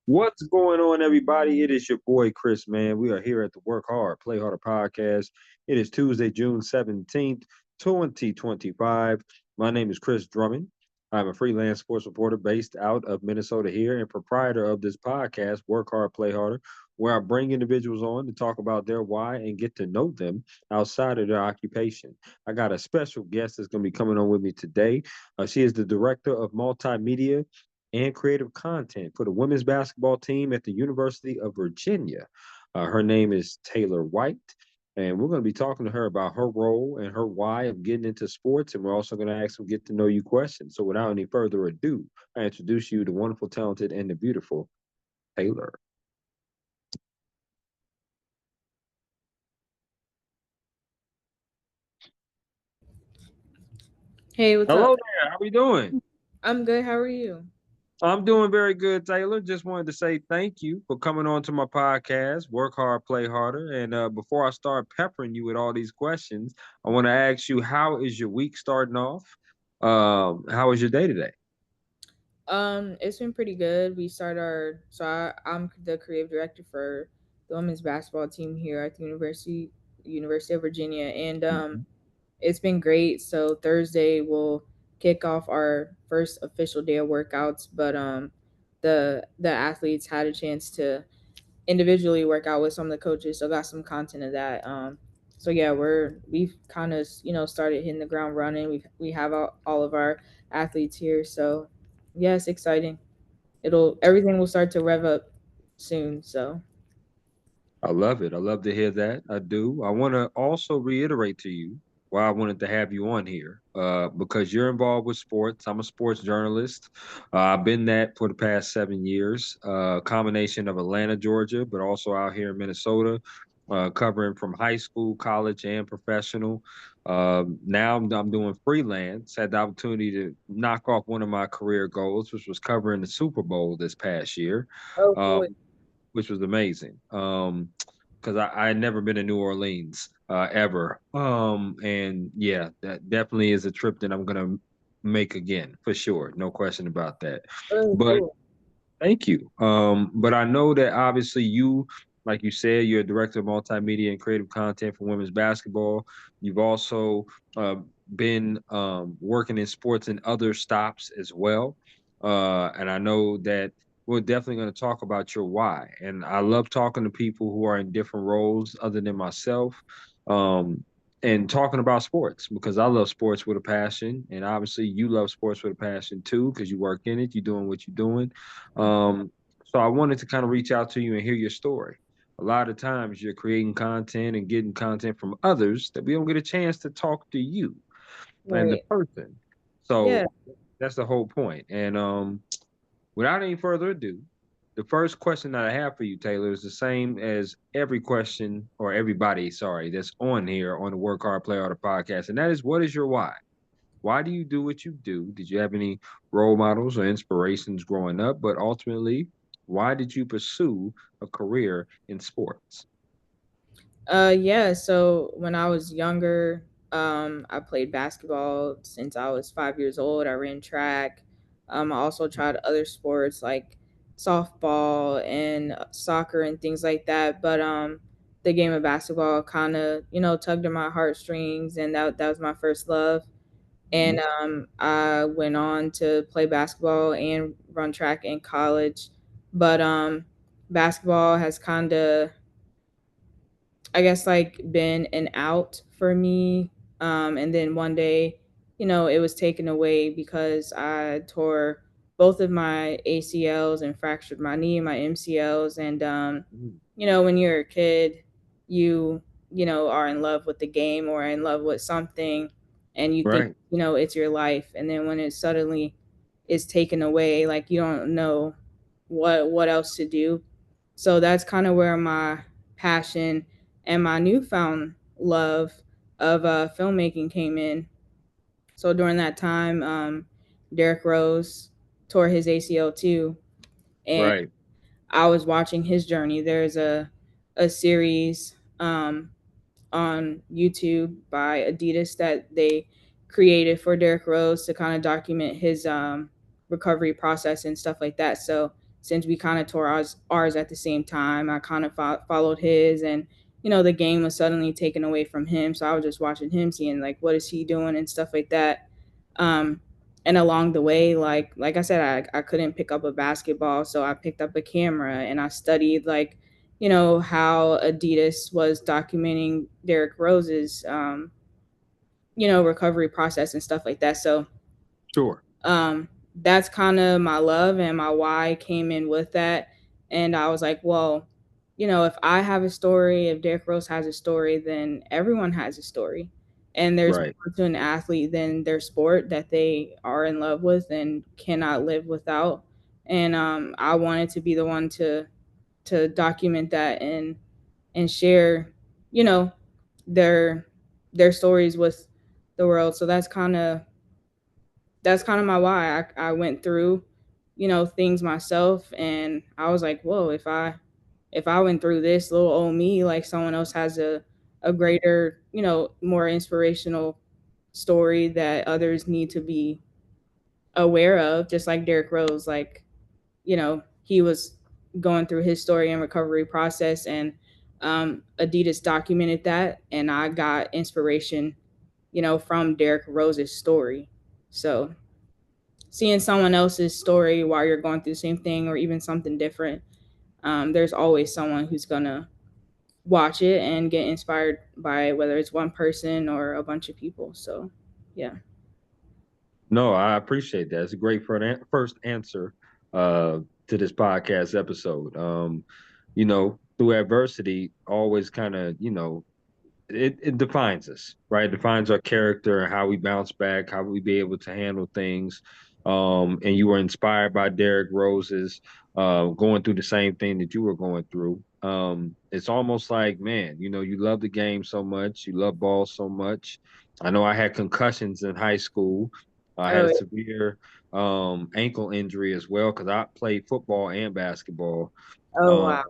What's going on, everybody? It is your boy Chris, man. We are here at the Work Hard, Play Harder podcast. It is Tuesday, June 17th, 2025. My name is Chris Drummond. I'm a freelance sports reporter based out of Minnesota here and proprietor of this podcast, Work Hard, Play Harder, where I bring individuals on to talk about their why and get to know them outside of their occupation. I got a special guest that's going to be coming on with me today. She is the director of multimedia and creative content for the women's basketball team at the University of Virginia. Her name is Taylor White, and we're going to be talking to her about her role and her why of getting into sports. And we're also going to ask some get to know you questions. So, without any further ado, I introduce you to the wonderful, talented, and the beautiful Taylor. Hey, what's up? Hello there. How are we doing? I'm good. How are you? I'm doing very good, Taylor. Just wanted to say thank you for coming on to my podcast, Work Hard, Play Harder. And before I start peppering you with all these questions, I want to ask you, how is your week starting off? How is your day today? It's been pretty good. I'm the creative director for the women's basketball team here at the University of Virginia, and Mhm. it's been great. So Thursday we'll kick off our first official day of workouts, but the athletes had a chance to individually work out with some of the coaches, so got some content of that. So yeah, we've kind of started hitting the ground running. We have all of our athletes here, so yeah, it's exciting. It'll Everything will start to rev up soon. So I love it. I love to hear that. I do. I want to also reiterate to you why I wanted to have you on here, because you're involved with sports. I'm a sports journalist. I've been that for the past 7 years, combination of Atlanta, Georgia, but also out here in Minnesota, covering from high school, college, and professional. Now I'm doing freelance. Had the opportunity to knock off one of my career goals, which was covering the Super Bowl this past year. oh Uh, cool. which was amazing. Because I had never been to New Orleans ever. And yeah, that definitely is a trip that I'm gonna make again for sure. No question about that. Oh But cool. thank you. But I know that obviously you, like you said, you're a director of multimedia and creative content for women's basketball. You've also uh, been working in sports and other stops as well. And I know that we're definitely going to talk about your why. And I love talking to people who are in different roles other than myself. Um, and talking about sports because I love sports with a passion, and obviously you love sports with a passion too because you work in it, you're doing what you're doing. um, so I wanted to kind of reach out to you and hear your story. A lot of times you're creating content and getting content from others that we don't get a chance to talk to you and the Right. person. Yeah. So that's the whole point. And without any further ado, the first question that I have for you, Taylor, is the same as every question or everybody, sorry, that's on here on the Work Hard, Play Harder podcast. And that is, what is your why? Why do you do what you do? Did you have any role models or inspirations growing up? But ultimately, why did you pursue a career in sports? Yeah, so when I was younger, I played basketball since I was 5 years old. I ran track. I also tried other sports like softball and soccer and things like that. But the game of basketball kind of, tugged at my heartstrings, and that was my first love. Mhm. And I went on to play basketball and run track in college. But basketball has kind of, I guess, like been an out for me. And then one day, it was taken away because I tore both of my ACLs and fractured my knee and my MCLs. And, Mhm. when you're a kid, you, are in love with the game or in love with something, and you think, Right. it's your life. And then when it suddenly is taken away, like you don't know what else to do. So that's kind of where my passion and my newfound love of filmmaking came in. So during that time, Derrick Rose tore his ACL too, and Right. I was watching his journey. There's a series on YouTube by Adidas that they created for Derrick Rose to kind of document his recovery process and stuff like that. So since we kind of tore ours at the same time, I kind of followed his, and the game was suddenly taken away from him. So I was just watching him, seeing like what is he doing and stuff like that. Um, and along the way, like I said, I couldn't pick up a basketball, so I picked up a camera and I studied like how Adidas was documenting Derrick Rose's recovery process and stuff like that. So Sure. that's kind of my love, and my why came in with that. And I was like, well, if I have a story, if Derrick Rose has a story, then everyone has a story. And there's Right. more to an athlete than their sport that they are in love with and cannot live without. And I wanted to be the one to document that and share, you know, their their stories with the world. So that's kind of my why. I went through, things myself, and I was like, whoa, if I went through this, little old me, like someone else has a greater, more inspirational story that others need to be aware of, just like Derrick Rose. Like, he was going through his story and recovery process, and Adidas documented that, and I got inspiration, from Derrick Rose's story. So seeing someone else's story while you're going through the same thing or even something different, there's always someone who's gonna watch it and get inspired by it, whether it's one person or a bunch of people. So yeah. No, I appreciate that. It's a great first answer uh, to this podcast episode. Through adversity, always kind of, it defines us, right? It defines our character and how we bounce back, how we be able to handle things. And you were inspired by Derrick Rose's going through the same thing that you were going through. It's almost like, man, you love the game so much, you love ball so much. I know I had concussions in high school. I had Oh, a severe ankle injury as well because I played football and basketball. oh Um, wow.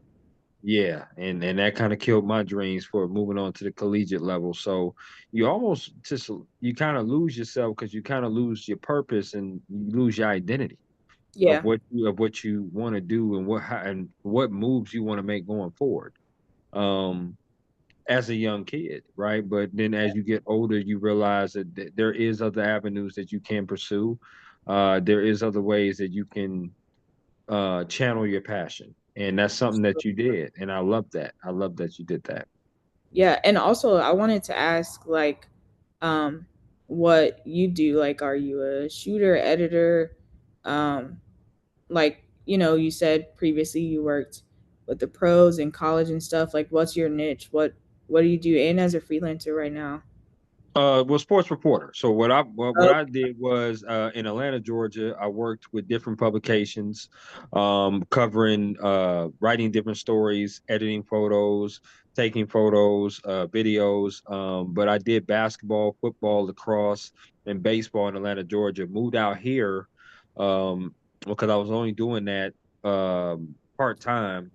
yeah, and that kind of killed my dreams for moving on to the collegiate level. So you almost just you kind of lose yourself because you kind of lose your purpose and you lose your identity of Yeah. what you want to do and what moves you want to make going forward. Um, as a young kid, right? But then as you get older, you realize that there is other avenues that you can pursue. There is other ways that you can channel your passion. And that's something that you did. And I love that. I love that you did that. Yeah, and also I wanted to ask, like, um what you do. Like, are you a shooter, editor? Like, you said previously you worked with the pros in college and stuff. Like, what's your niche? What do you do, and as a freelancer right now? Well, sports reporter. So what Oh, I did was in Atlanta, Georgia, I worked with different publications, covering writing different stories, editing photos, taking photos, videos. But I did basketball, football, lacrosse, and baseball in Atlanta, Georgia. Moved out here um, because I was only doing that part time,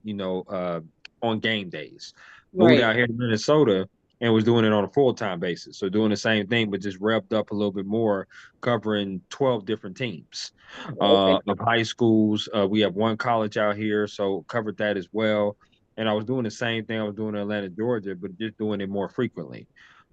on game days. Moved right. out here to Minnesota and was doing it on a full-time basis. So doing the same thing, but just revved up a little bit more, covering 12 different teams Okay. of high schools. We have one college out here, so covered that as well. And I was doing the same thing I was doing in Atlanta, Georgia, but just doing it more frequently.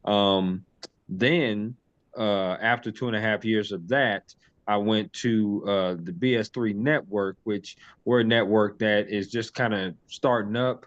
Then, after 2.5 years of that, I went to the BS3 network, which we're a network that is just kind of starting up,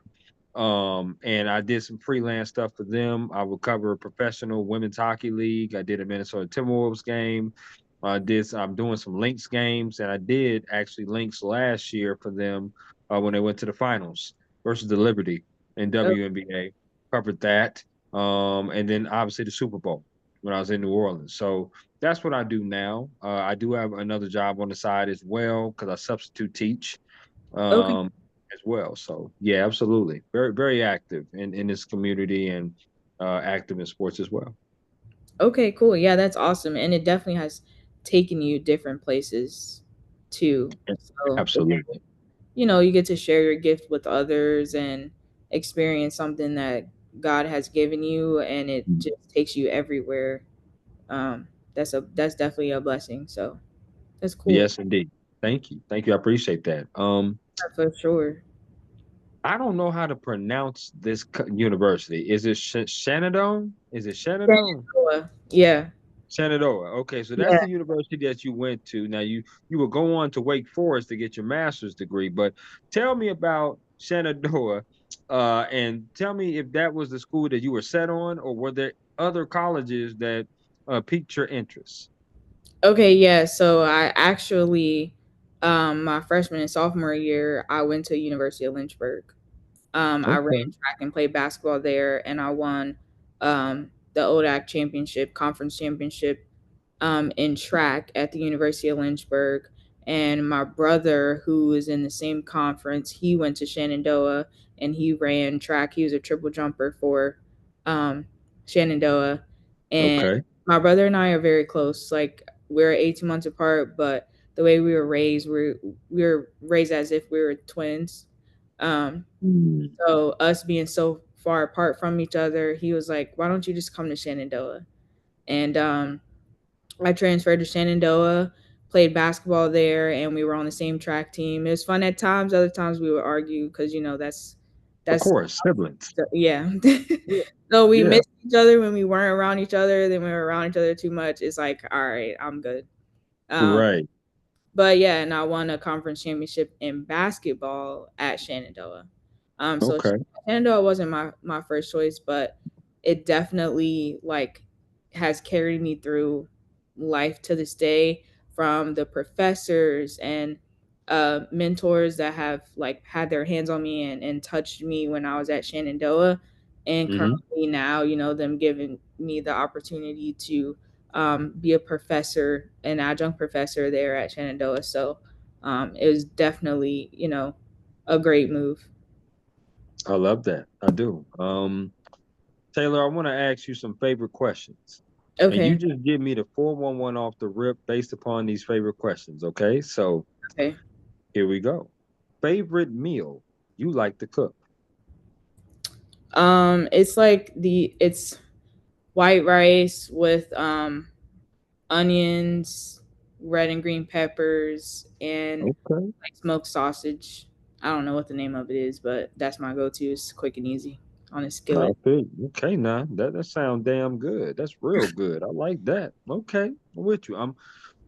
and I did some freelance stuff for them. I would cover a professional women's hockey league. I did a Minnesota Timberwolves game. I'm doing some Lynx games, and I did actually Lynx last year for them when they went to the finals versus the Liberty in Oh, WNBA. Covered that, and then obviously the Super Bowl when I was in New Orleans. So that's what I do now. I do have another job on the side as well because I substitute teach okay. um, as well. So yeah, absolutely, very very active in this community and active in sports as well. Okay, cool. Yeah, that's awesome. And it definitely has taken you different places too. So Absolutely. you get to share your gift with others and experience something that God has given you, and it just takes you everywhere. That's definitely a blessing. So that's cool. Yes, indeed. Thank you. Thank you. I appreciate that. for sure. I don't know how to pronounce this university. Is it Shenandoah? Is it Shenandoah? Shenandoah. Yeah. Shenandoah. Okay, so that's Yeah. the university that you went to. Now you will go on to Wake Forest to get your master's degree, but tell me about Shenandoah, and tell me if that was the school that you were set on, or were there other colleges that piqued your interest? Okay, yeah. So I actually, my freshman and sophomore year, I went to University of Lynchburg. I ran Okay. track and played basketball there, and I won the ODAC championship, conference championship in track at the University of Lynchburg. And my brother, who is in the same conference, he went to Shenandoah and he ran track. He was a triple jumper for um, Shenandoah. And Okay. my brother and I are very close. Like we're 18 months apart, but the way we were raised, we were raised as if we were twins. Um, Hmm. so us being so far apart from each other, he was like, "Why don't you just come to Shenandoah?" And I transferred to Shenandoah, played basketball there, and we were on the same track team. It was fun at times. Other times we would argue because Of that's course, siblings. yeah. Yeah. So we Yeah. missed each other when we weren't around each other. Then we were around each other too much. It's like, all right, I'm good. Um, Right. but yeah, and I won a conference championship in basketball at Shenandoah. So Okay. Shenandoah wasn't my first choice, but it definitely like has carried me through life to this day. From the professors and mentors that have like had their hands on me and touched me when I was at Shenandoah, and Hmm. currently now, them giving me the opportunity to be a professor, an adjunct professor there at Shenandoah. So it was definitely, a great move. I love that. I do. Taylor, I want to ask you some favorite questions. And you Okay. just give me the 411 off the rip based upon these favorite questions, okay? So Okay. here we go. Favorite meal you like to cook? It's white rice with onions, red and green peppers, and Okay. like smoked sausage. I don't know what the name of it is, but that's my go-to. It's quick and easy on a I skillet. feel you. Okay, now that sounds damn good. That's real good. I like that. Okay, I'm with you. I'm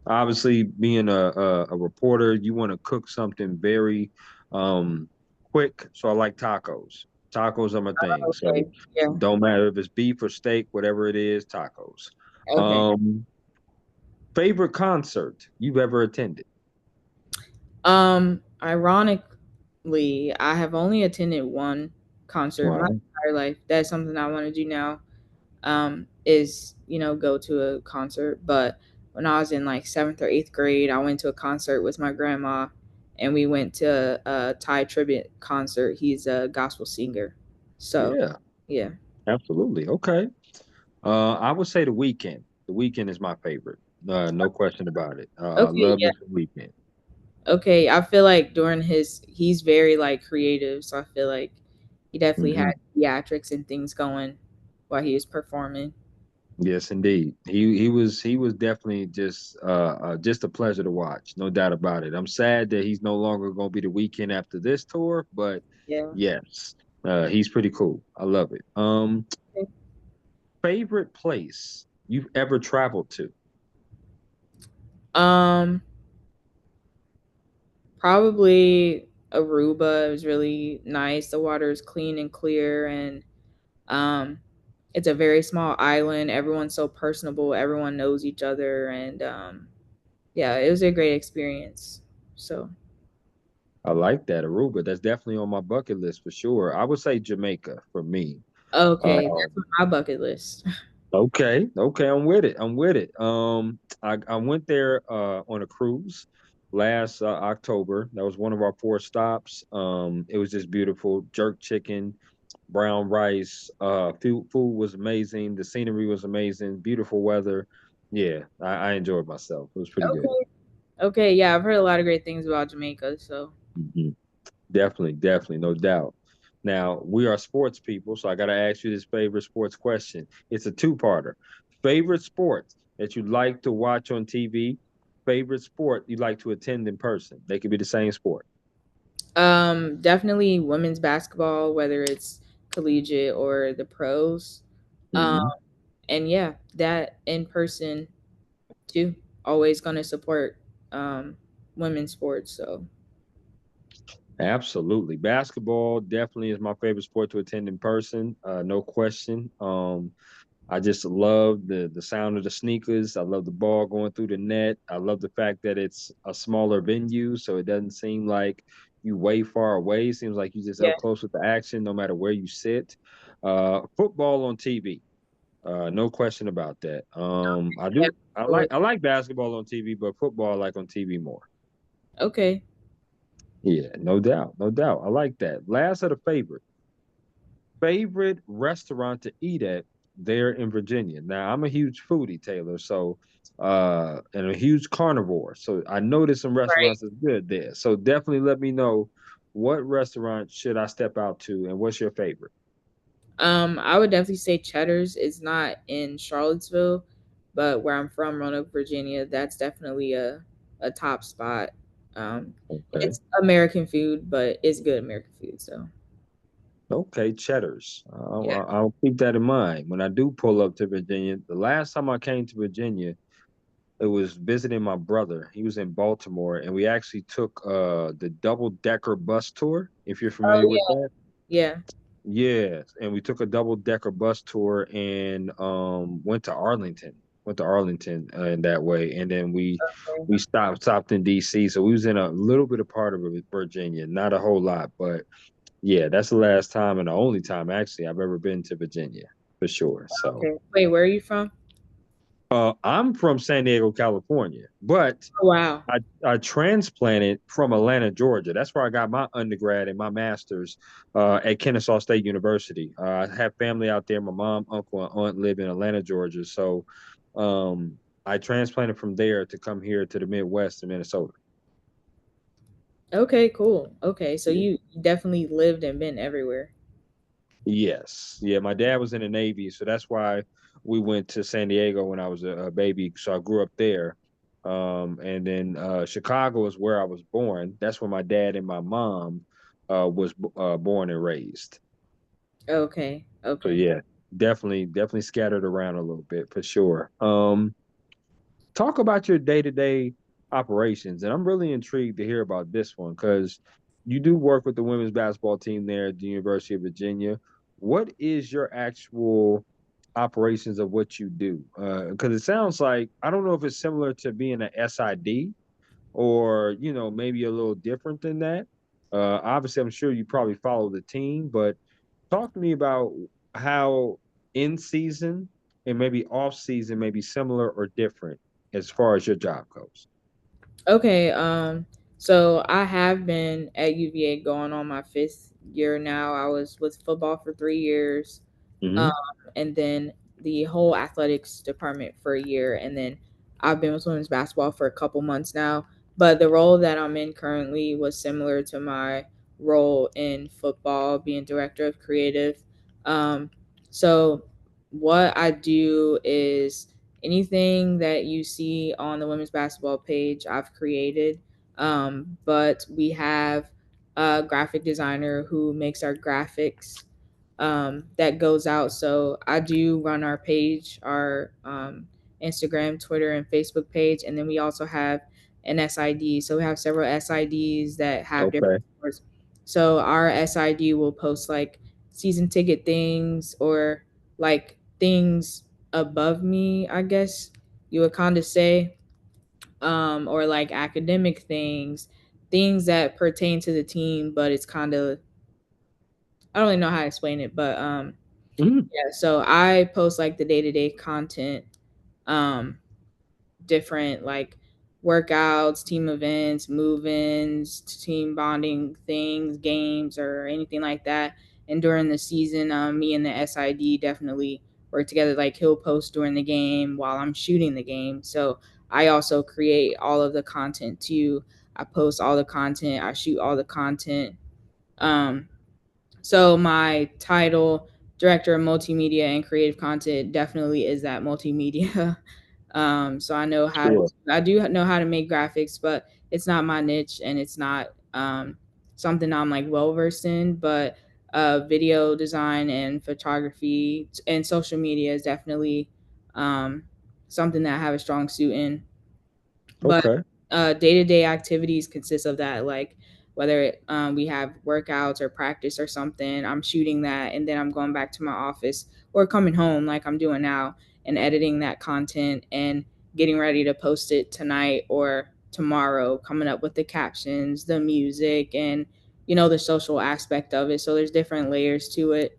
obviously being a reporter. You want to cook something very um quick, so I like tacos. Tacos are my thing. So Okay. Yeah. don't matter if it's beef or steak, whatever it is, tacos. Okay. Favorite concert you've ever attended? Ironically, I have only attended one concert my Wow. entire life. That's something I want to do now. Is go to a concert. But when I was in like seventh or eighth grade, I went to a concert with my grandma, and we went to a Ty Tribbett concert. He's a gospel singer. So Yeah, yeah. absolutely. Okay. I would say the weekend. The weekend is my favorite. No question about it. I Okay. love Yeah. this weekend. Okay. I feel like he's very like creative. So I feel like he definitely had Hmm. theatrics and things going while he was performing. Yes, indeed. He was definitely just a pleasure to watch, no doubt about it. I'm sad that he's no longer going to be the weekend after this tour, but Yeah. yes, he's pretty cool. I love it. Favorite place you've ever traveled to? Um, Probably Aruba. It was really nice. The water is clean and clear, and um, it's a very small island. Everyone's so personable. Everyone knows each other, and yeah, it was a great experience. So I like that Aruba. That's definitely on my bucket list for sure. I would say Jamaica for me. okay, that's on Um, my bucket list. Okay, okay, I'm with it. I'm with it. I went there on a cruise last October. That was one of our four stops. It was just beautiful. Jerk chicken, brown rice. Food was amazing. The scenery was amazing. Beautiful weather. Yeah, I enjoyed myself. It was pretty good. Okay, okay, yeah, I've heard a lot of great things about Jamaica. So Mhm. Definitely, definitely, no doubt. Now, we are sports people, so I got to ask you this favorite sports question. It's a two-parter. Favorite sport that you like to watch on TV, favorite sport you like to attend in person. They could be the same sport. Definitely women's basketball, whether it's collegiate or the pros. Um, Mhm. and yeah, that in person too. Always gonna support um women's sports. So Absolutely. Basketball definitely is my favorite sport to attend in person. No question. I just love the sound of the sneakers. I love the ball going through the net. I love the fact that it's a smaller venue, so it doesn't seem like you way far away. It seems like you just yeah, up close with the action, no matter where you sit. Football on TV. No question about that. I yeah, do. I like basketball on TV, but football I like on TV more. okay. Yeah, no doubt, no doubt. I like that. Last of the favorite restaurant to eat at there in Virginia. Now I'm a huge foodie, Taylor, so and a huge carnivore. So I know there's some Right. restaurants that's good there. So definitely let me know what restaurant should I step out to and what's your favorite? I would definitely say Cheddar's is not in Charlottesville, but where I'm from, Roanoke, Virginia, that's definitely a top spot. Okay. It's American food, but it's good American food. So Okay, Cheddar's. yeah. I'll keep that in mind when I do pull up to Virginia. The last time I came to Virginia, it was visiting my brother. He was in Baltimore, and we actually took the double decker bus tour. If you're Oh familiar with that, yeah, yeah. And we took a double decker bus tour and went to Arlington. Went to Arlington in that way, and then yeah. we stopped in D.C. So we was in a little bit of part of Virginia, not a whole lot, but yeah, that's the last time and the only time actually I've ever been to Virginia for sure. So Okay. Wait, where are you from? I'm from San Diego, California, but Oh, wow. I transplanted from Atlanta, Georgia. That's where I got my undergrad and my master's at Kennesaw State University. I have family out there. My mom, uncle, and aunt live in Atlanta, Georgia. So I transplanted from there to come here to the Midwest in Minnesota. Okay, cool. Okay, so Yeah. you definitely lived and been everywhere. Yes. Yeah. My dad was in the Navy. So that's why we went to San Diego when I was a baby. So I grew up there. And then Chicago is where I was born. That's where my dad and my mom was born and raised. Okay, So okay. yeah, definitely scattered around a little bit for sure. Talk about your day-to-day operations, and I'm really intrigued to hear about this one because you do work with the women's basketball team there at the University of Virginia. What is your actual operations of what you do? Because it sounds like I don't know if it's similar to being an SID or maybe a little different than that. Obviously, I'm sure you probably follow the team, but talk to me about how in season and maybe off season may be similar or different as far as your job goes. Okay, so I have been at UVA going on my fifth year now. I was with football for 3 years, um, Hmm. and then the whole athletics department for a year, and then I've been with women's basketball for a couple months now. But the role that I'm in currently was similar to my role in football, being director of creative. Um, so what I do is anything that you see on the women's basketball page, I've created. But we have a graphic designer who makes our graphics that goes out. So I do run our page, our Instagram, Twitter, and Facebook page, and then we also have an SID. So we have several SIDs that have different Okay. sports. So our SID will post like season ticket things or like things above me, I guess you would kind of say, or like academic things, things that pertain to the team, but it's kind of I don't really know how to explain it, but Mhm. yeah. So I post like the day to day content, um, different like workouts, team events, move-ins, team bonding things, games, or anything like that. And during the season, me and the SID definitely work together. Like he'll post during the game while I'm shooting the game. So I also create all of the content too. I post all the content. I shoot all the content. Um, so my title, director of multimedia and creative content, definitely is that multimedia. So I know how to, Sure. I do know how to make graphics, but it's not my niche and it's not. something I'm like well versed in, but video design and photography and social media is definitely um, something that I have a strong suit in. But Okay. day-to-day activities consist of that, like whether we have workouts or practice or something, I'm shooting that and then I'm going back to my office or coming home like I'm doing now and editing that content and getting ready to post it tonight or tomorrow, coming up with the captions, the music, and the social aspect of it. So there's different layers to it.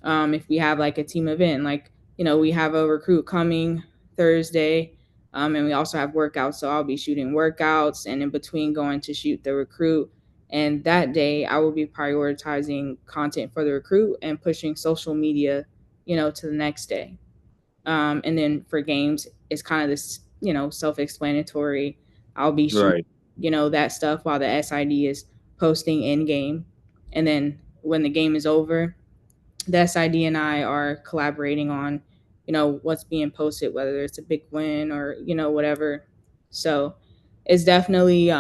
If we have like a team event, like we have a recruit coming Thursday, and we also have workouts. So I'll be shooting workouts, and in between going to shoot the recruit. And that day, I will be prioritizing content for the recruit and pushing social media, to the next day. And then for games, it's kind of this, self-explanatory. I'll be shooting, Right. that stuff while the SID is posting in game, and then when the game is over, the SID and I are collaborating on, what's being posted, whether it's a big win or, whatever. So it's definitely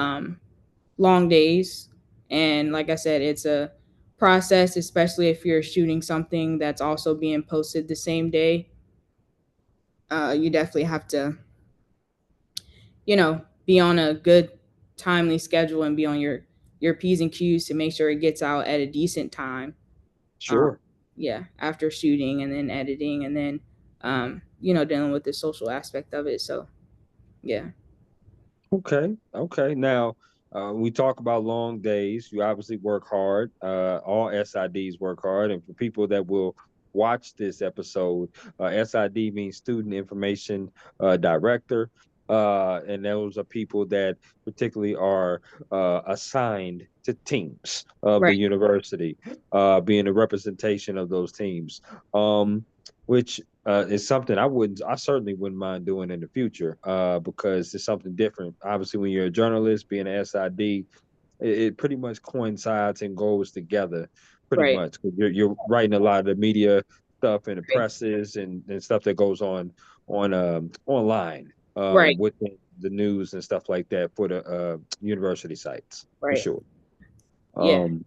long days. And like I said, it's a process, especially if you're shooting something that's also being posted the same day. You definitely have to, be on a good timely schedule and be on your P's and Q's to make sure it gets out at a decent time. um, Sure. yeah, after shooting and then editing and then dealing with the social aspect of it. So yeah. Okay. Okay. Now, we talk about long days. You obviously work hard. All SIDs work hard. And for people that will watch this episode, SID means Student Information Director. And those are people that particularly are assigned to teams of the Right. university, being a representation of those teams. Um, which is something I certainly wouldn't mind doing in the future, because it's something different. Obviously, when you're a journalist, being an SID, it pretty much coincides and goes together, pretty Right. much. You're writing a lot of the media stuff and the Right. presses and stuff that goes on online, Right. within the news and stuff like that for the university sites for Right. sure. Yeah. Um,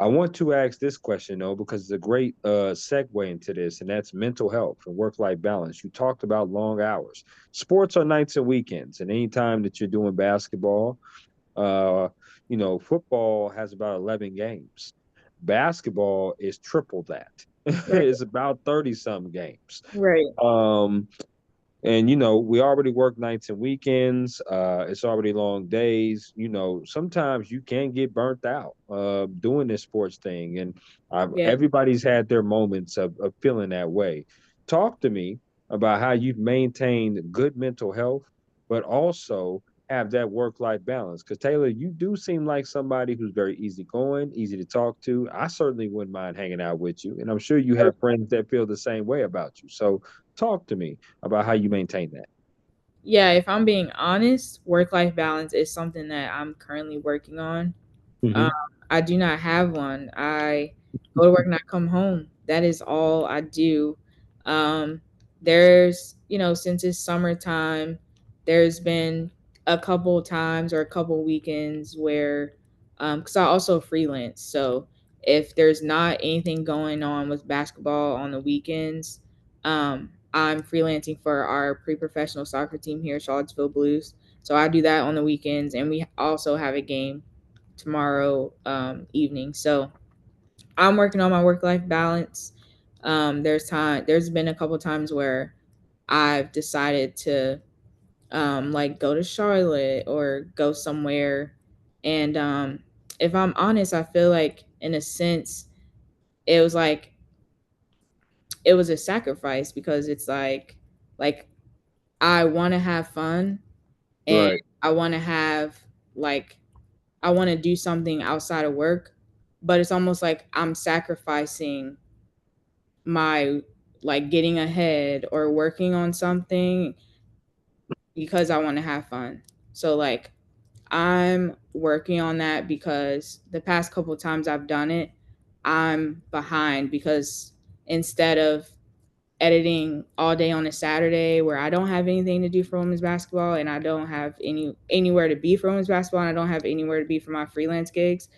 I want to ask this question though, because it's a great segue into this, and that's mental health and work-life balance. You talked about long hours. Sports are nights and weekends, and anytime that you're doing basketball, uh, football has about 11 games. Basketball is triple that. Right. It's about 30 some games. Right. Um, and we already work nights and weekends. It's already long days. Sometimes you can get burnt out doing this sports thing, and Yeah. everybody's had their moments of feeling that way. Talk to me about how you've maintained good mental health, but also have that work-life balance. Because Taylor, you do seem like somebody who's very easygoing, easy to talk to. I certainly wouldn't mind hanging out with you, and I'm sure you have friends that feel the same way about you. So talk to me about how you maintain that. Yeah, if I'm being honest, work life balance is something that I'm currently working on. Um, Hmm. I do not have one. I go to work and I come home. That is all I do. Um, there's, since it's summertime, there's been a couple times or a couple weekends where, because I also freelance. So if there's not anything going on with basketball on the weekends, I'm freelancing for our pre professional soccer team here, Charlottesville Blues. So I do that on the weekends. And we also have a game tomorrow evening. So I'm working on my work life balance. There's been a couple times where I've decided to like go to Charlotte or go somewhere. And if I'm honest, I feel like in a sense it was like it was a sacrifice because it's like I want to have fun and Right. I want to have like I want to do something outside of work, but it's almost like I'm sacrificing my like getting ahead or working on something because I want to have fun. So like I'm working on that because the past couple of times I've done it, I'm behind because instead of editing all day on a Saturday where I don't have anything to do for women's basketball and I don't have anywhere to be for women's basketball and I don't have anywhere to be for my freelance gigs,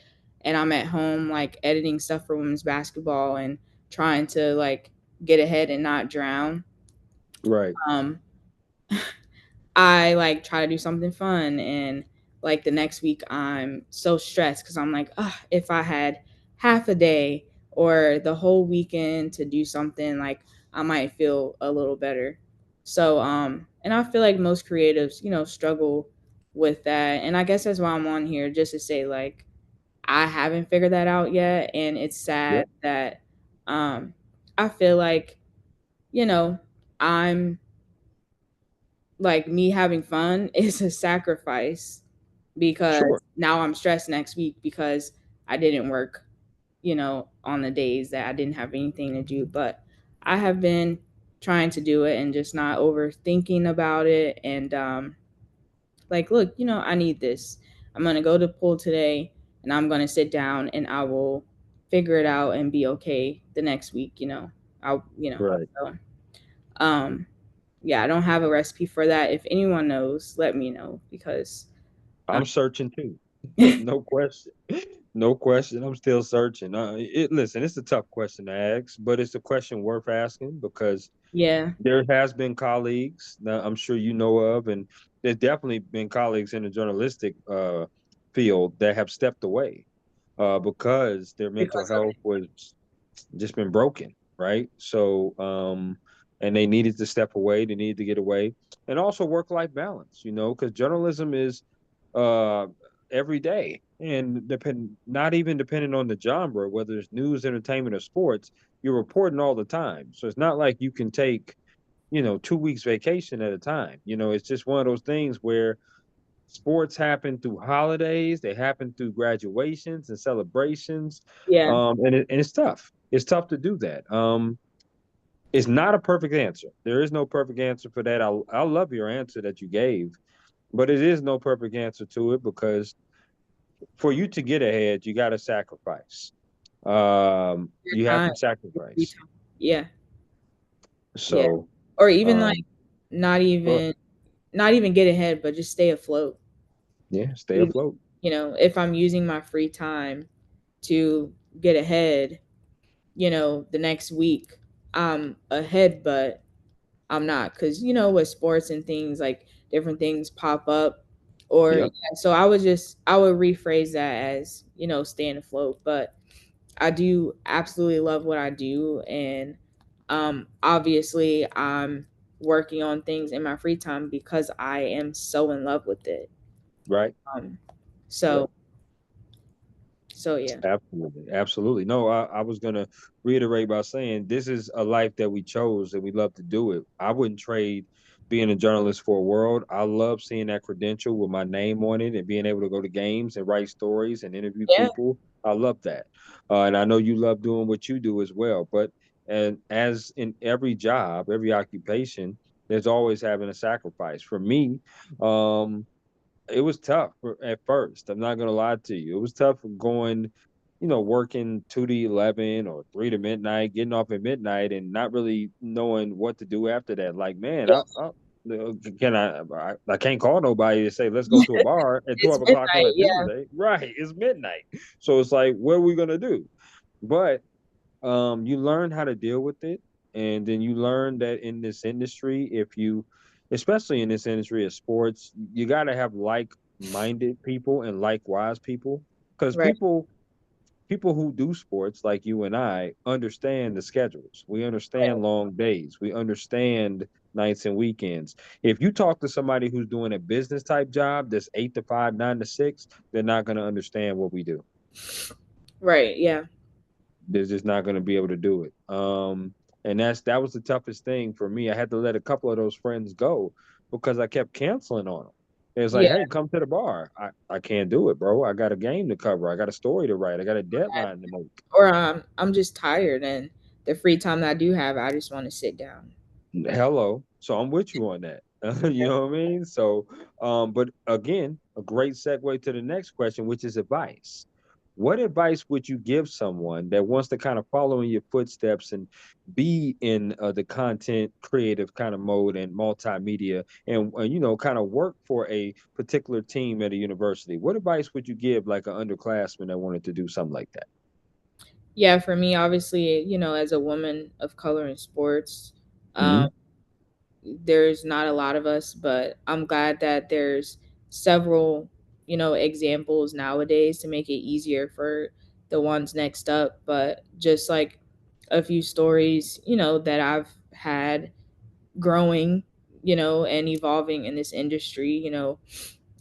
and I'm at home like editing stuff for women's basketball and trying to like get ahead and not drown. Right. Um, I like try to do something fun, and like the next week I'm so stressed because I'm like, if I had half a day or the whole weekend to do something, like I might feel a little better. So and I feel like most creatives, struggle with that. And I guess that's why I'm on here, just to say like I haven't figured that out yet. And it's Yep. sad that um I feel like, you know, I'm like me having fun is a sacrifice because Sure. now I'm stressed next week because I didn't work, on the days that I didn't have anything to do. But I have been trying to do it and just not overthinking about it. And like, look, I need this. I'm going to go to the pool today and I'm going to sit down and I will figure it out and be okay the next week. I'll, Right. so, um, yeah, I don't have a recipe for that. If anyone knows, let me know because I'm searching too. No question. No question. I'm still searching. Listen, it's a tough question to ask, but it's a question worth asking because yeah, there has been colleagues that I'm sure you know of, and there's definitely been colleagues in the journalistic field that have stepped away because their mental because of health it. was just been broken, right? So, and they needed to step away, they needed to get away, and also work-life balance, because journalism is uh every day, and not even depending on the genre, whether it's news, entertainment, or sports, you're reporting all the time. So it's not like you can take 2 weeks vacation at a time. It's just one of those things where sports happen through holidays, they happen through graduations and celebrations, Yeah, and it's tough. It's tough to do that. It's not a perfect answer. There is no perfect answer for that. I love your answer that you gave, but it is no perfect answer to it because for you to get ahead, you got to sacrifice. your You have time, to your free sacrifice. time. Yeah, yeah, So, or even like um, not but even not even get ahead, but just stay afloat. yeah, stay Even, afloat. if I'm using my free time to get ahead, the next week I'm ahead, but I'm not because with sports and things like different things pop up, or Yep. yeah, so I would rephrase that as staying afloat. But I do absolutely love what I do, and obviously I'm working on things in my free time because I am so in love with it. Right. Um, Yep. so so yeah, Absolutely. Absolutely. No, I was going to reiterate by saying this is a life that we chose and we love to do it. I wouldn't trade being a journalist for a world. I love seeing that credential with my name on it and being able to go to games and write stories and interview yeah, people. I love that. And I know you love doing what you do as well. But and as in every job, every occupation, there's always having a sacrifice. For me, um, it was tough at first. I'm not gonna lie to you. It was tough going, working 2 to 11 or 3 to midnight, getting off at midnight, and not really knowing what to do after that. Like, man, yeah. can I can't call nobody to say let's go to a bar at It's 12 o'clock on midnight. a Yeah, Tuesday. Right, it's midnight. So it's like, what are we gonna do? But you learn how to deal with it, and then you learn that in this industry, especially in this industry of sports, you got to have like-minded people and likewise people, because right. people who do sports like you and I understand the schedules. We understand long days. We understand nights and weekends. If you talk to somebody who's doing a business type job that's 8 to 5, 9 to 6, they're not going to understand what we do. Right. Yeah. They're just not going to be able to do it. And that was the toughest thing for me. I had to let a couple of those friends go because I kept canceling on them. It's like, Yeah. hey, come to the bar. I can't do it, bro. I got a game to cover. I got a story to write. I got a deadline to make. Or I'm just tired, and the free time that I do have, I just want to sit down. Hello. So I'm with you on that. You know what I mean? So, but again, a great segue to the next question, which is advice. what advice would you give someone that wants to kind of follow in your footsteps and be in the content creative kind of mode and multimedia and kind of work for a particular team at a university? What advice would you give like an underclassman that wanted to do something like that? Yeah, for me, obviously, as a woman of color in sports, um, Hmm. there's not a lot of us, but I'm glad that there's several, examples nowadays to make it easier for the ones next up. But just like a few stories, that I've had growing, and evolving in this industry.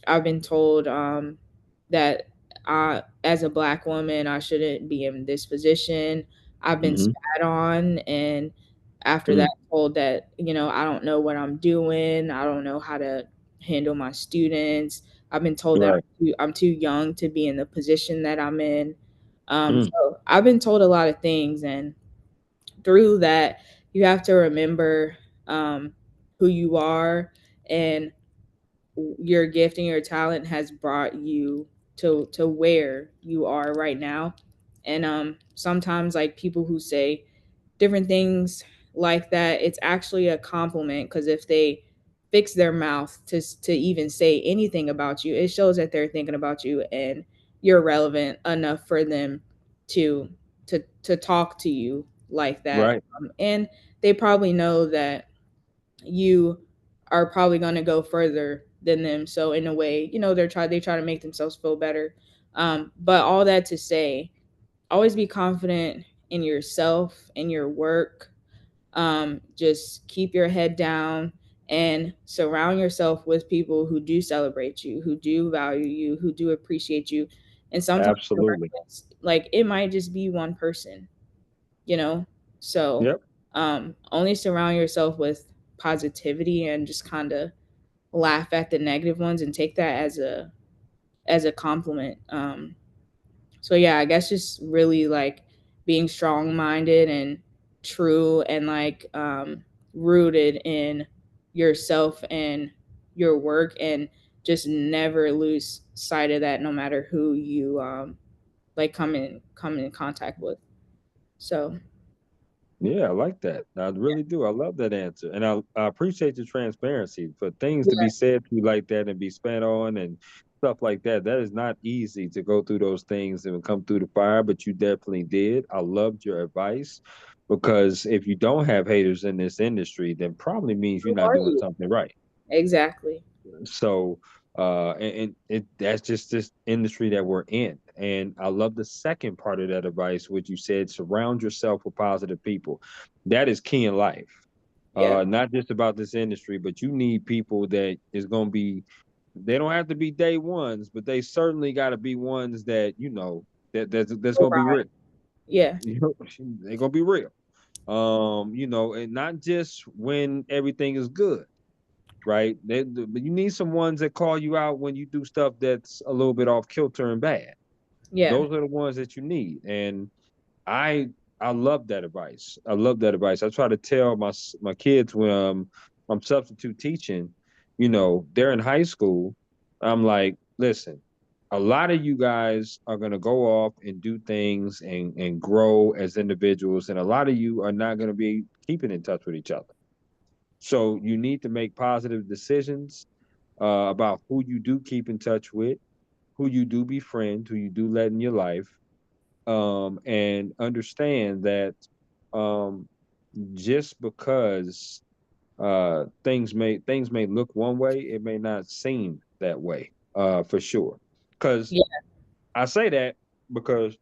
I've been told that as a black woman, I shouldn't be in this position. I've been Hmm. spat on, and after that, Mm. told that I don't know what I'm doing. I don't know how to handle my students. I've been told that Right. I'm too young to be in the position that I'm in. Mm. So I've been told a lot of things, and through that, you have to remember um, who you are, and your gift and your talent has brought you to where you are right now. And sometimes, like, people who say different things like that, it's actually a compliment, because if they fix their mouth to even say anything about you, it shows that they're thinking about you and you're relevant enough for them to to talk to you like that. Right. And they probably know that you are probably going to go further than them. So in a way, they try to make themselves feel better. But all that to say, always be confident in yourself and your work. Just keep your head down and surround yourself with people who do celebrate you, who do value you, who do appreciate you. And sometimes, Absolutely. like, it might just be one person, you know? So Yep. only surround yourself with positivity and just kind of laugh at the negative ones and take that as a compliment. So yeah, I guess just really like being strong minded and true, and like rooted in yourself and your work, and just never lose sight of that, no matter who you like come in contact with. So Yeah, I like that. I really do. I love that answer. And I appreciate the transparency for things to be yeah, said to you like that and be spent on and stuff like that. That is not easy to go through those things and come through the fire, but you definitely did. I loved your advice because if you don't have haters in this industry, then probably means you're who not are doing you? something right. Exactly. So and it that's just this industry that we're in. And I love the second part of that advice, which you said surround yourself with positive people. That is key in life. Yeah. Not just about this industry, but you need people that is gonna be they don't have to be day ones, but they certainly gotta be ones that that's All gonna be right. real. Yeah. You know, they're gonna be real. And not just when everything is good, right? But you need some ones that call you out when you do stuff that's a little bit off kilter and bad. Yeah. Those are the ones that you need. And I I love that advice. I love that advice. I try to tell my kids when I'm substitute teaching, they're in high school. I'm like, listen, a lot of you guys are gonna go off and do things and grow as individuals, and a lot of you are not gonna be keeping in touch with each other. So you need to make positive decisions about who you do keep in touch with, who you do befriend, who you do let in your life, and understand that um, just because things may look one way, it may not seem that way for sure. Because Yeah. I say that because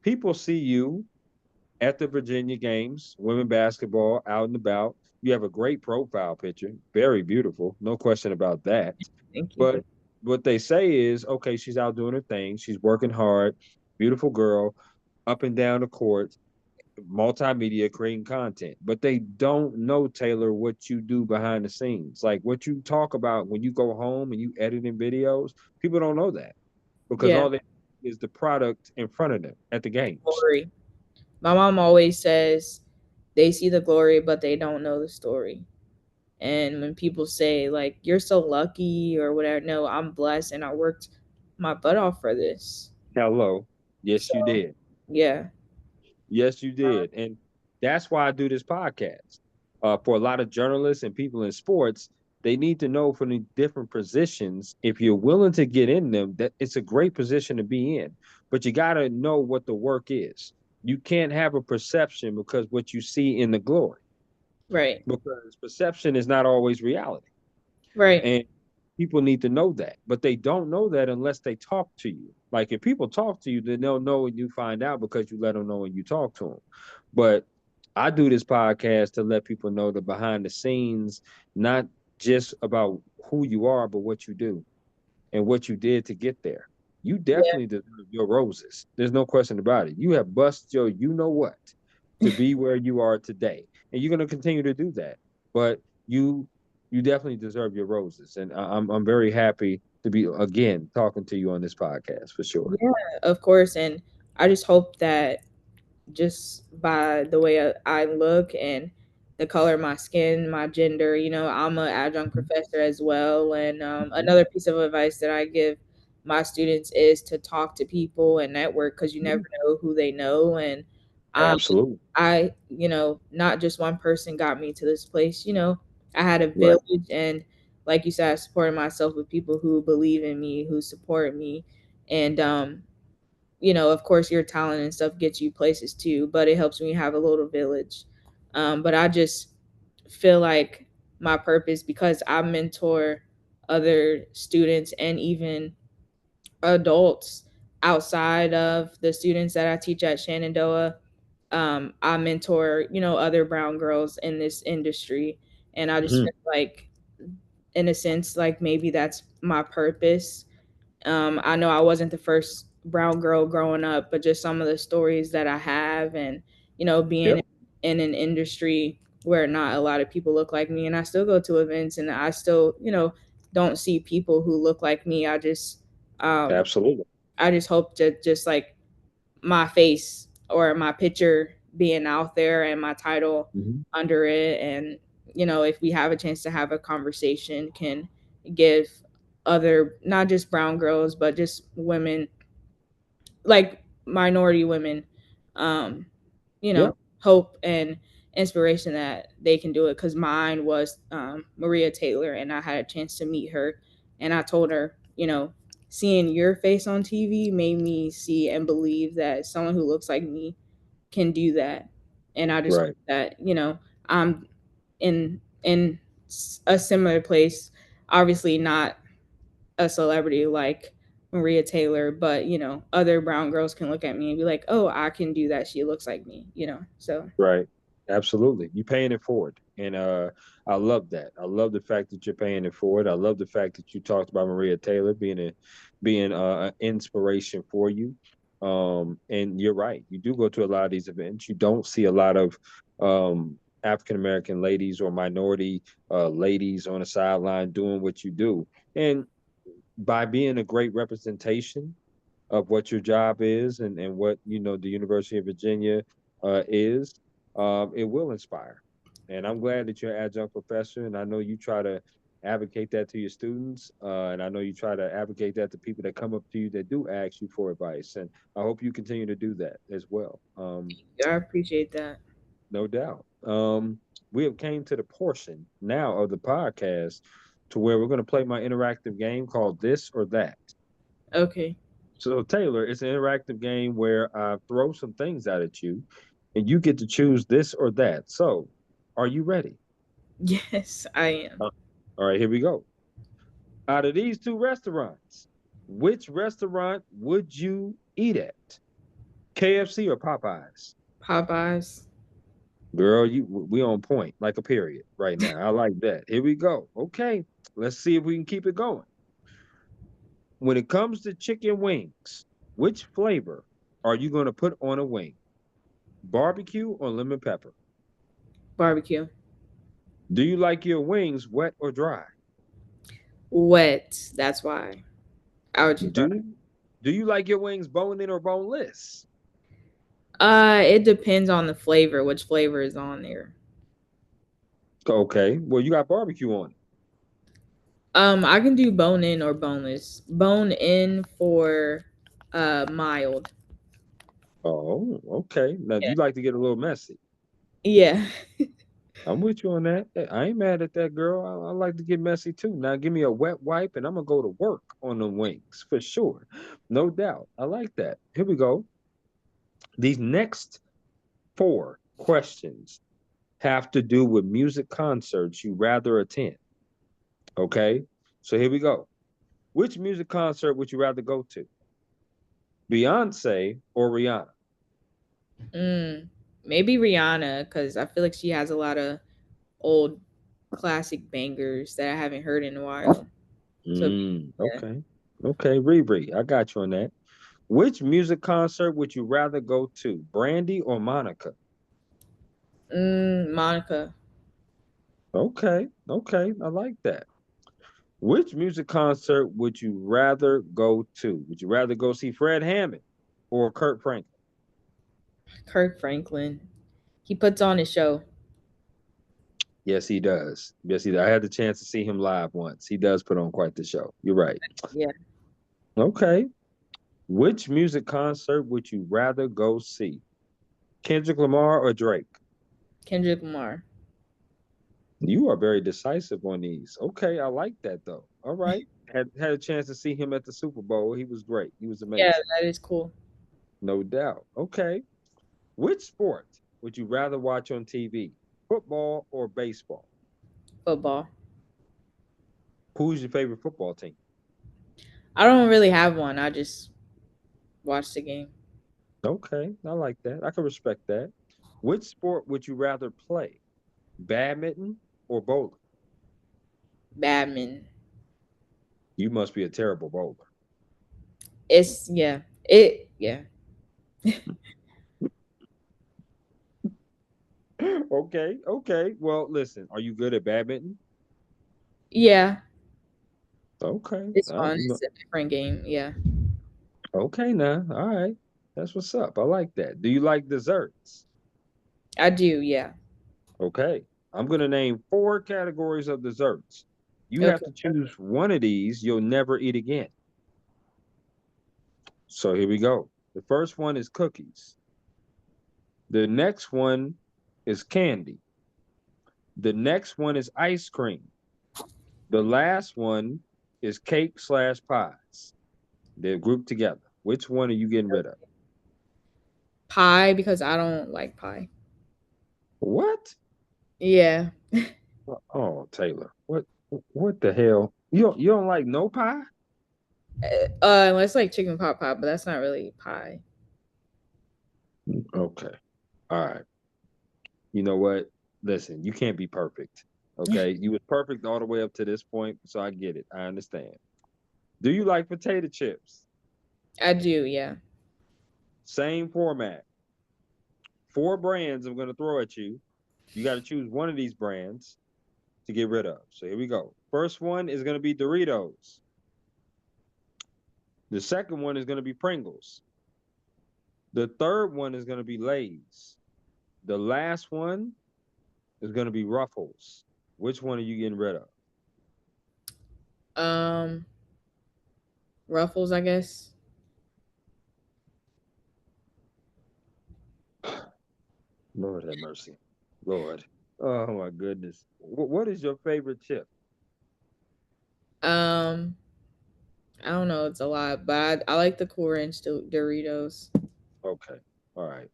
people see you at the Virginia games, women basketball, out and about. You have a great profile picture, very beautiful, no question about that. Thank you. But what they say is, okay, she's out doing her thing, she's working hard, beautiful girl, up and down the court, multimedia creating content. But they don't know, Taylor, what you do behind the scenes. Like what you talk about when you go home and you editing videos, people don't know that because Yeah. all they is the product in front of them at the games. Glory. My mom always says they see the glory, but they don't know the story. And when people say, like, you're so lucky or whatever, no, I'm blessed and I worked my butt off for this. Hello. Yes, you So did. yeah, Yes, you did. And that's why I do this podcast. For a lot of journalists and people in sports, they need to know from the different positions, if you're willing to get in them, that it's a great position to be in. But you got to know what the work is. You can't have a perception because what you see in the glory, right, because perception is not always reality. right, And people need to know that, but they don't know that unless they talk to you. Like if people talk to you, then they'll know when you find out because you let them know when you talk to them. But I do this podcast to let people know the behind the scenes, not just about who you are, but what you do and what you did to get there. You yeah, definitely deserve your roses. There's no question about it. You have bust your you know what to be where you are today. And you're gonna continue to do that. But you definitely deserve your roses. And I'm very happy to be again talking to you on this podcast for sure. yeah, of course. And I just hope that just by the way I look and the color of my skin, my gender. I'm an adjunct professor as well. And Mhm. another piece of advice that I give my students is to talk to people and network because you never Yeah, know who they know. And um, absolutely. not just one person got me to this place. I had a Right. village, and like you said, I supported myself with people who believe in me, who support me, and of course, your talent and stuff gets you places too, but it helps when you have a little village. But I just feel like my purpose, because I mentor other students and even adults outside of the students that I teach at Shenandoah. I mentor, other brown girls in this industry. And I just Mhm. feel like, in a sense, like maybe that's my purpose. I know I wasn't the first brown girl growing up, but just some of the stories that I have, and being Yep. in an industry where not a lot of people look like me, and I still go to events, and I still, don't see people who look like me. Um, Absolutely. I just hope to just like my face or my picture being out there and my title Mhm. under it, and if we have a chance to have a conversation, can give other, not just brown girls but just women, like minority women, um Yep. hope and inspiration that they can do it, because mine was Maria Taylor, and I had a chance to meet her, and I told her, seeing your face on TV made me see and believe that someone who looks like me can do that. And I just hope Right. that, I'm in a similar place, obviously not a celebrity like Maria Taylor, but other brown girls can look at me and be like, "Oh, I can do that. She looks like me." So Right. Absolutely. You're paying it forward. And I love that. I love the fact that you're paying it forward. I love the fact that you talked about Maria Taylor being an inspiration for you. And you're right. You do go to a lot of these events. You don't see a lot of African American ladies or minority ladies on the sideline doing what you do. And by being a great representation of what your job is and what the University of Virginia is, it will inspire. And I'm glad that you're an adjunct professor, and I know you try to advocate that to your students, and I know you try to advocate that to people that come up to you that do ask you for advice. And I hope you continue to do that as well. I appreciate that. No doubt. We have came to the portion now of the podcast to where we're going to play my interactive game called This or That. Okay. So Taylor, it's an interactive game where I throw some things out at you, and you get to choose this or that. So, are you ready? Yes, I am. Uh, All right, here we go. Out of these two restaurants, which restaurant would you eat at? KFC or Popeyes? Popeyes. Girl, we on point like a period right now. I like that. Here we go. Okay, let's see if we can keep it going. When it comes to chicken wings, which flavor are you going to put on a wing? Barbecue or lemon pepper? Barbecue. Do you like your wings wet or dry? Wet. That's why I would choose Do barbecue. you, do you like your wings bone in or boneless? It depends on the flavor, which flavor is on there. Okay, well you got barbecue on it. I can do bone in or boneless. Bone in for mild. Oh, okay. Now Yeah. you like to get a little messy. Yeah. I'm with you on that. Hey, I ain't mad at that girl. I like to get messy too. Now give me a wet wipe and I'm gonna go to work on the wings for sure. No doubt. I like that. Here we go. These next four questions have to do with music concerts you rather attend. Okay. So here we go. Which music concert would you rather go to? Beyonce or Rihanna? Mm, maybe Rihanna, because I feel like she has a lot of old classic bangers that I haven't heard in a while. So yeah. Okay. Okay, Riri, I got you on that. Which music concert would you rather go to, Brandy or Monica? Monica. Okay, okay, I like that. Which music concert would you rather go to? Would you rather go see Fred Hammond or Kurt Franklin? Kirk Franklin. He puts on a show. Yes, he does. Yes, he does. I had the chance to see him live once. He does put on quite the show. You're right. Yeah. Okay. Which music concert would you rather go see? Kendrick Lamar or Drake? Kendrick Lamar. You are very decisive on these. Okay, I like that though. All right. Had a chance to see him at the Super Bowl. He was great. He was Yeah, amazing. that is cool. No doubt. Okay. Which sport would you rather watch on TV? Football or baseball? Football. Who's your favorite football team? I don't really have one. I just watch the game. Okay, I like that. I can respect that. Which sport would you rather play? Badminton or bowling? Badminton. You must be a terrible bowler. It's yeah. It yeah. Okay, okay. Well, listen, are you good at badminton? Yeah. Okay. It's fun. It's a different game. Yeah. Okay, now. All right. That's what's up. I like that. Do you like desserts? I do, yeah. Okay. I'm going to name four categories of desserts. You have Okay. to choose one of these you'll never eat again. So here we go. The first one is cookies. The next one is candy. The next one is ice cream. The last one is cake slash pies. They're grouped together. Which one are you getting rid of? Pie because I don't like pie. What? Yeah. Oh, Taylor. What the hell? You don't like no pie? Unless like chicken pot pie, but that's not really pie. Okay. All right. You know what? Listen, you can't be perfect. Okay. You was perfect all the way up to this point, so I get it. I understand. Do you like potato chips? I do, yeah. Same format. Four brands I'm going to throw at you. You got to choose one of these brands to get rid of. So here we go. First one is going to be Doritos. The second one is going to be Pringles. The third one is going to be Lay's. The last one is going to be Ruffles. Which one are you getting rid of? Um, Ruffles, I guess. Lord have mercy. Lord. Oh my goodness. What is your favorite chip? Um, I don't know, it's a lot, but I like the Cool Ranch Doritos. Okay. All right.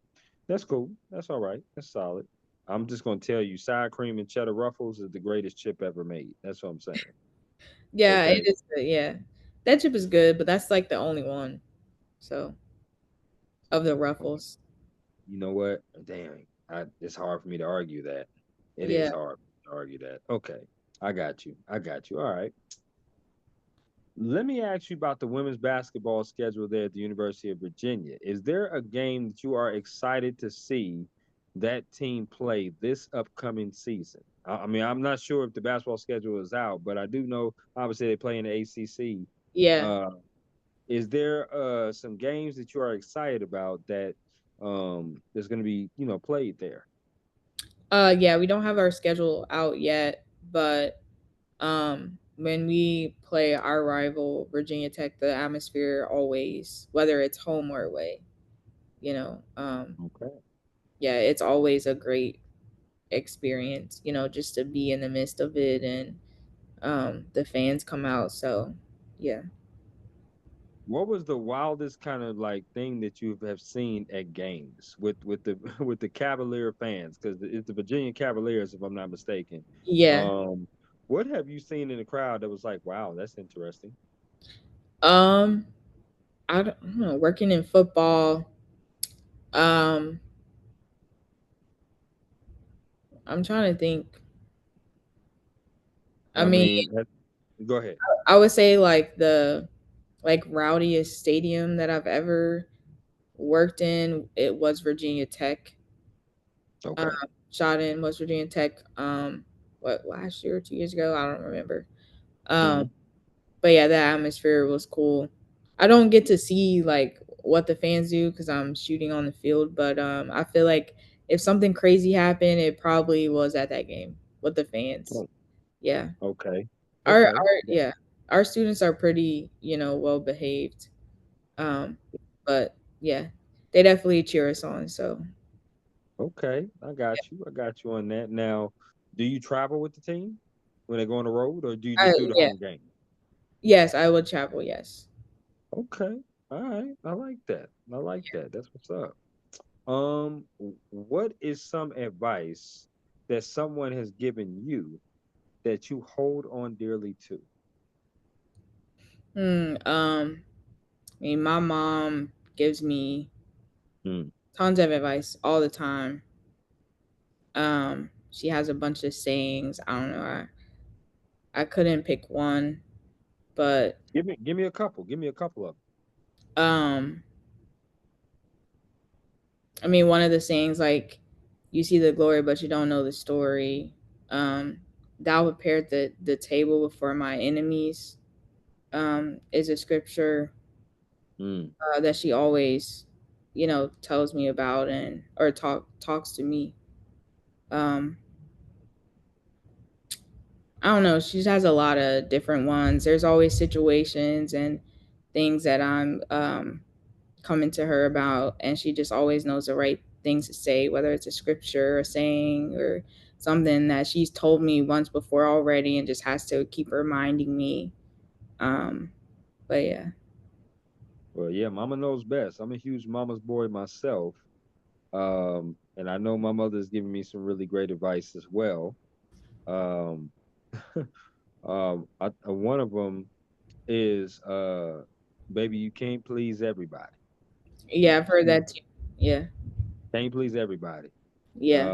That's cool. That's all right. That's solid. I'm just gonna tell you, sour cream and cheddar ruffles is the greatest chip ever made. That's what I'm saying. Yeah, it Okay. is good, yeah. That chip is good, but that's like the only one. So of the Ruffles. You know what? Damn. It's hard for me to argue that. It is Yeah. hard to argue that. Okay. I got you. I got you. All right. Let me ask you about the women's basketball schedule there at the University of Virginia. Is there a game that you are excited to see that team play this upcoming season? I mean, I'm not sure if the basketball schedule is out, but I do know obviously they play in the ACC. Yeah. Uh, is there some games that you are excited about that is going to be played there? Yeah, we don't have our schedule out yet, but when we play our rival Virginia Tech, the atmosphere always, whether it's home or away. you know. Okay. Yeah, it's always a great experience, just to be in the midst of it, and the fans come out. So, yeah. What was the wildest kind of like thing that you have seen at games with the with the Cavalier fans? Because it's the Virginia Cavaliers, if I'm not mistaken. Yeah. Um, what have you seen in the crowd that was like, wow, that's interesting? Um, I don't know, working in football, um, I'm trying to think. I I mean, mean, go ahead. I would say like the rowdiest stadium that I've ever worked in, it was Virginia Tech. Um, Okay. shot in West Virginia Tech. What, last year or 2 years ago? I don't remember. Um, Hmm. but yeah, the atmosphere was cool. I don't get to see like what the fans do because I'm shooting on the field, but I feel like if something crazy happened, it probably was at that game with the fans. Oh, Yeah, okay. our Okay. our yeah, our students are pretty well behaved. Um, but yeah, they definitely cheer us on. So Okay. I got you. I got you on that. Now, do you travel with the team when they go on the road, or do you just do the yeah, home game? yes, I would travel. Yes. Okay. All right. I like that. I like that. That's what's up. What is some advice that someone has given you that you hold on dearly to? I mean, my mom gives me Mm. tons of advice all the time. She has a bunch of sayings. I don't know. I couldn't pick one, but Give me a couple. Give me a couple of um, I mean, one of the sayings like, "You see the glory, but you don't know the story." Thou prepared the table before my enemies. Is a scripture them. that she always, tells me about, and or talks to me. Um, I don't know. She has a lot of different ones. There's always situations and things that I'm coming to her about, and she just always knows the right things to say, whether it's a scripture or saying or something that she's told me once before already, and just has to keep reminding me. Um, but yeah. Well, yeah, mama knows best. I'm a huge mama's boy myself. And I know my mother's giving me some really great advice as well. Um, one of them is, baby, you can't please everybody. Yeah, I've heard that too. Yeah. Can't please everybody. Yeah.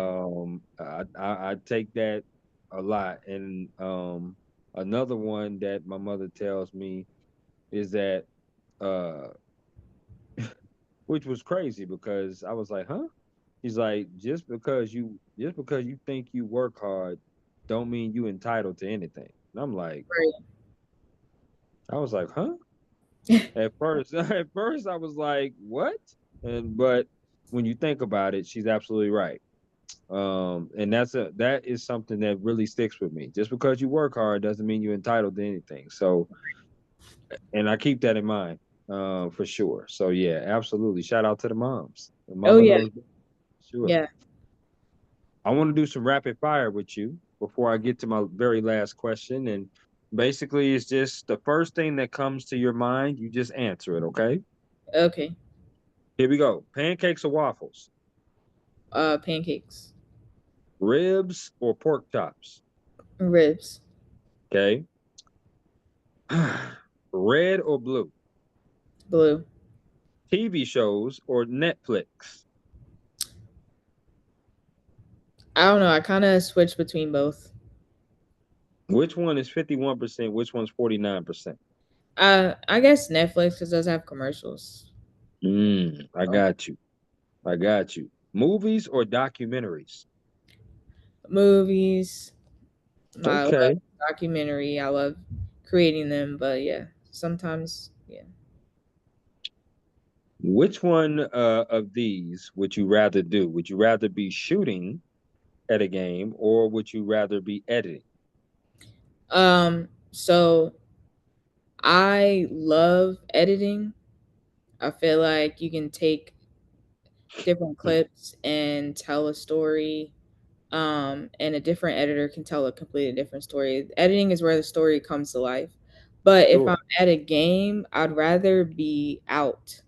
I take that a lot. And another one that my mother tells me is that, uh, which was crazy because I was like, huh? He's like, just because you think you work hard, don't mean you entitled to anything. And I was like, huh? At first, at first I was like, what? But when you think about it, she's absolutely right. And that is something that really sticks with me. Just because you work hard doesn't mean you're entitled to anything. So, and I keep that in mind, for sure. So yeah, absolutely. Shout out to the moms. The Oh mama yeah. knows best, sure. Yeah. I want to do some rapid fire with you before I get to my very last question. And basically, it's just the first thing that comes to your mind, you just answer it, okay? Okay. Here we go. Pancakes or waffles? Pancakes. Ribs or pork chops? Ribs. Okay. Red or blue? Blue. TV shows or Netflix? I don't know. I kind of switch between both. Which one is 51%? Which one's 49%? I guess Netflix because it does have commercials. I Oh. got you. I got you. Movies or documentaries? Movies. I love Okay. documentary. I love creating them, but yeah, sometimes yeah. Which one of these would you rather do? Would you rather be shooting at a game or would you rather be editing? So I love editing. I feel like you can take different clips and tell a story. And a different editor can tell a completely different story. Editing is where the story comes to life. But if I'm Sure. at a game, I'd rather be out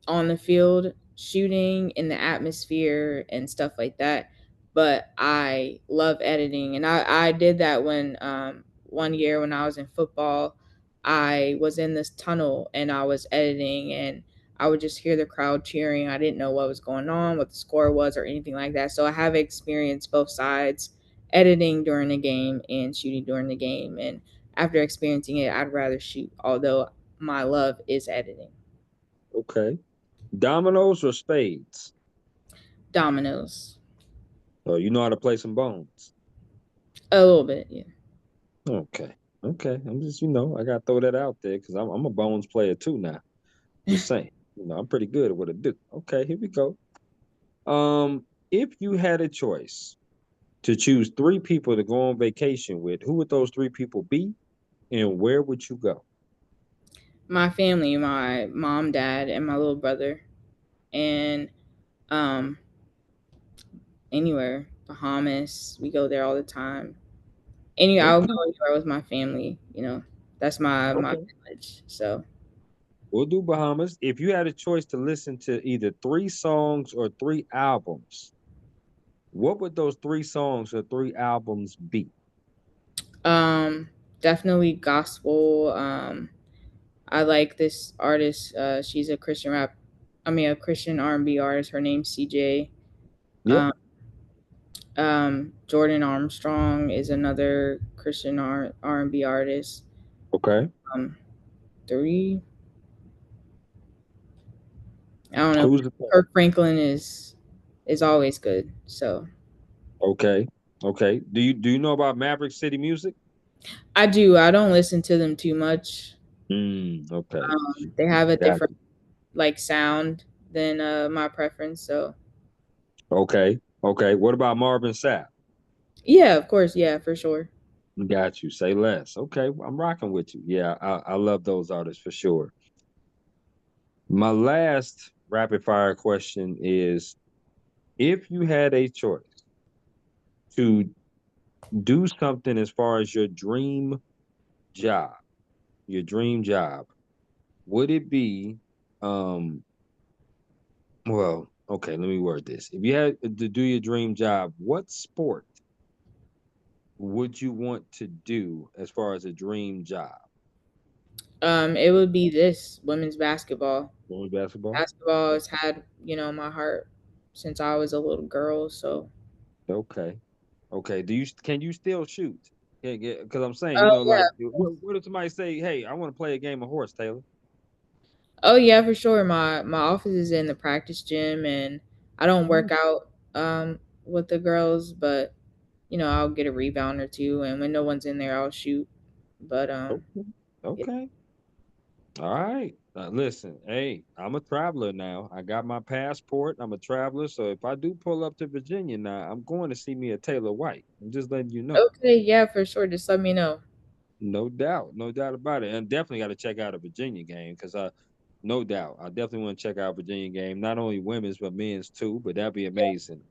on the field shooting in the atmosphere and stuff like that. But I love editing, and I did that when one year when I was in football, I was in this tunnel and I was editing, and I would just hear the crowd cheering. I didn't know what was going on, what the score was, or anything like that. So I have experienced both sides, editing during the game and shooting during the game. And after experiencing it, I'd rather shoot, although my love is editing. Okay. Dominoes or spades? Dominoes. Oh, you know how to play some bones. A little bit, yeah. Okay. Okay. I'm just, I gotta throw that out there because I'm a bones player too now. Just saying. I'm pretty good at what I do. Okay, here we go. If you had a choice to choose three people to go on vacation with, who would those three people be and where would you go? My family, my mom, dad, and my little brother. And um anywhere. Bahamas. We go there all the time. I'll Okay. go anywhere with my family, you know. That's my Okay. village. So We'll do Bahamas. If you had a choice to listen to either three songs or three albums, what would those three songs or three albums be? um definitely gospel. I like this artist. She's a Christian rap a Christian R&B artist. Her name's CJ. Yeah. Um Jordan Armstrong is another Christian R&B artist. Okay. Um, three, I don't know. Who's the Kirk Franklin is always good. So okay? Okay. Do you know about Maverick City Music? I do. I don't listen to them too much. Okay. They have a Got different you. like sound than my preference. So Okay. Okay. What about Marvin Sapp? yeah, of course, yeah, for sure. Got you. Say less. Okay. I'm rocking with you. Yeah, I love those artists for sure. My last rapid fire question is if you had a choice to do something as far as job, your dream job, would it be um okay, let me word this. If you had to do your dream job, what sport would you want to do as far as a dream job? It would be this women's basketball. Only basketball? Basketball has had my heart since I was a little girl. So Okay. Okay. Can you still shoot? Yeah, because I'm saying, oh like, yeah. what if somebody say, "Hey, I want to play a game of horse, Taylor"? Oh yeah, for sure. My office is in the practice gym, and I don't Oh, work out with the girls, but I'll get a rebound or two, and when no one's in there, I'll shoot. But okay. yeah. Okay. All right. Listen, hey, I'm a traveler now. I got my passport. I'm a traveler, so if I do pull up to Virginia now, I'm going to see me a Taylor White. I'm just letting you know. Okay, yeah, for sure. Just let me know. No doubt about it. And definitely got to check out a Virginia game because no doubt, I definitely want to check out a Virginia game. Not only women's but men's too. But that'd be amazing.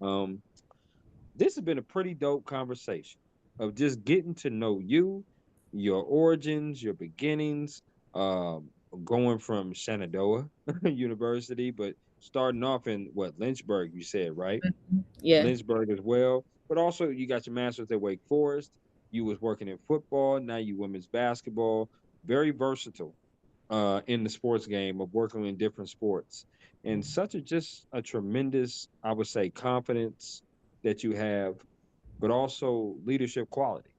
This has been a pretty dope conversation of just getting to know you, your origins, your beginnings, um, going from Shenandoah University, but starting off in what Lynchburg, you said, right? Mhm. Yeah. Lynchburg as well. But also you got your master's at Wake Forest. You was working in football, now you women's basketball. Very versatile in the sports game of working in different sports. And such a just a tremendous, I would say, confidence that you have but also leadership quality.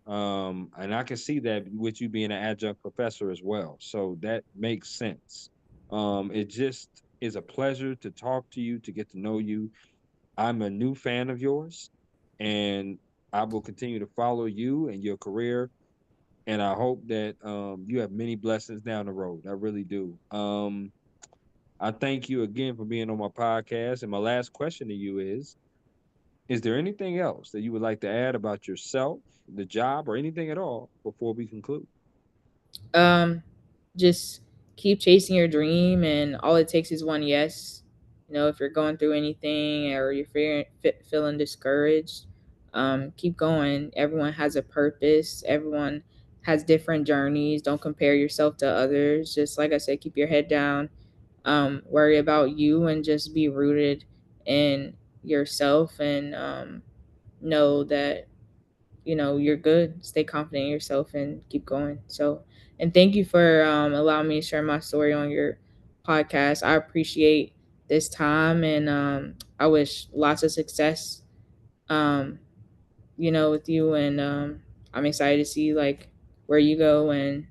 And I can see that with you being an adjunct professor as well. So that makes sense. It just is a pleasure to talk to you, to get to know you. I'm a new fan of yours, and I will continue to follow you and your career. And I hope that you have many blessings down the road. I really do. I thank you again for being on my podcast. And my last question to you is there anything else that you would like to add about yourself, the job, or anything at all before we conclude? Um, just keep chasing your dream, and all it takes is one yes. if you're going through anything or you're feeling discouraged, keep going. Everyone has a purpose. Everyone has different journeys. Don't compare yourself to others. Just like I said, keep your head down. Worry about you and just be rooted in yourself, and know that you're good. Stay confident in yourself and keep going. So, and thank you for allowing me to share my story on your podcast. I appreciate this time, and I wish lots of success um with you, and I'm excited to see like where you go and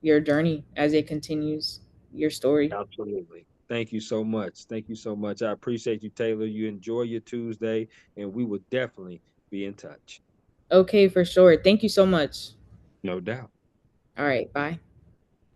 your journey as it continues, your story. Absolutely. Thank you so much. Thank you so much. I appreciate you, Taylor. You enjoy your Tuesday, and we will definitely be in touch. Okay, for sure. Thank you so much. No doubt. All right, bye.